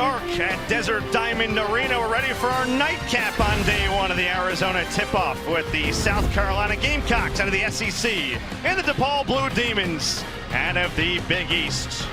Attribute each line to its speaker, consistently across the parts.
Speaker 1: dark at Desert Diamond Arena. We're ready for our nightcap on day one of the Arizona tip-off with the South Carolina Gamecocks out of the SEC and the DePaul Blue Demons out of the Big East.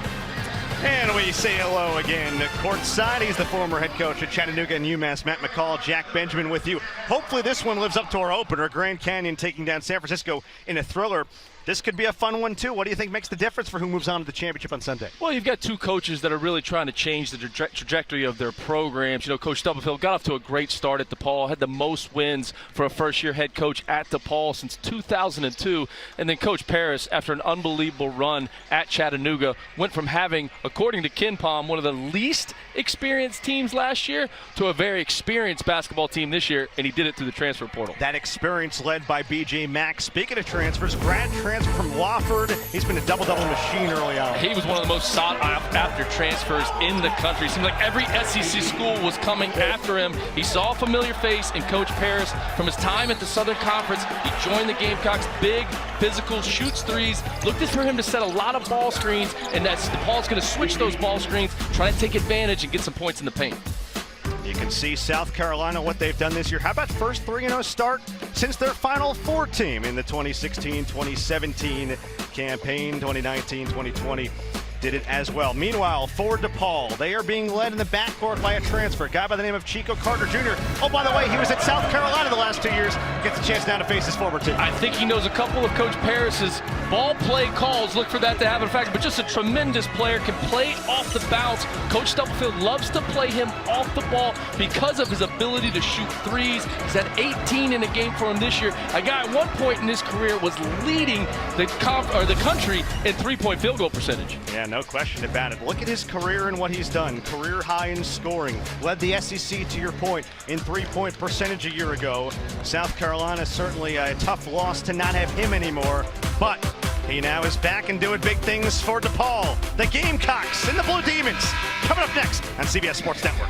Speaker 1: And we say hello again courtside. He's the former head coach at Chattanooga and UMass, Matt McCall. Jack Benjamin with you. Hopefully this one lives up to our opener. Grand Canyon taking down San Francisco in a thriller. This could be a fun one, too. What do you think makes the difference for who moves on to the championship on Sunday?
Speaker 2: Well, you've got two coaches that are really trying to change the trajectory of their programs. You know, Coach Stubblefield got off to a great start at DePaul, had the most wins for a first-year head coach at DePaul since 2002. And then Coach Paris, after an unbelievable run at Chattanooga, went from having, according to KenPom, one of the least experienced teams last year to a very experienced basketball team this year, and he did it through the transfer portal.
Speaker 1: That experience led by B.J. Mack. Speaking of transfers, grad transfer from Wofford. He's been a double-double machine early on.
Speaker 2: He was one of the most sought-after transfers in the country. Seemed like every SEC school was coming after him. He saw a familiar face in Coach Paris from his time at the Southern Conference. He joined the Gamecocks, big, physical, shoots threes. Looked for him to set a lot of ball screens, and that's DePaul's going to switch those ball screens, try to take advantage and get some points in the paint.
Speaker 1: You can see South Carolina, what they've done this year. How about first 3-0 start since their Final Four team in the 2016-2017 campaign, 2019-2020 did it as well. Meanwhile, for DePaul, they are being led in the backcourt by a transfer, a guy by the name of Chico Carter Jr. Oh, by the way, he was at South Carolina the last 2 years. Gets a chance now to face his former team.
Speaker 2: I think he knows a couple of Coach Paris's ball play calls. Look for that to have an effect, but just a tremendous player, can play off the bounce. Coach Stubblefield loves to play him off the ball because of his ability to shoot threes. He's had 18 in a game for him this year. A guy at one point in his career was leading the country in three-point field goal percentage.
Speaker 1: Yeah, no question about it. Look at his career and what he's done. Career high in scoring. Led the SEC, to your point, in three-point percentage a year ago. South Carolina, certainly a tough loss to not have him anymore. But he now is back and doing big things for DePaul. The Gamecocks and the Blue Demons. Coming up next on CBS Sports Network.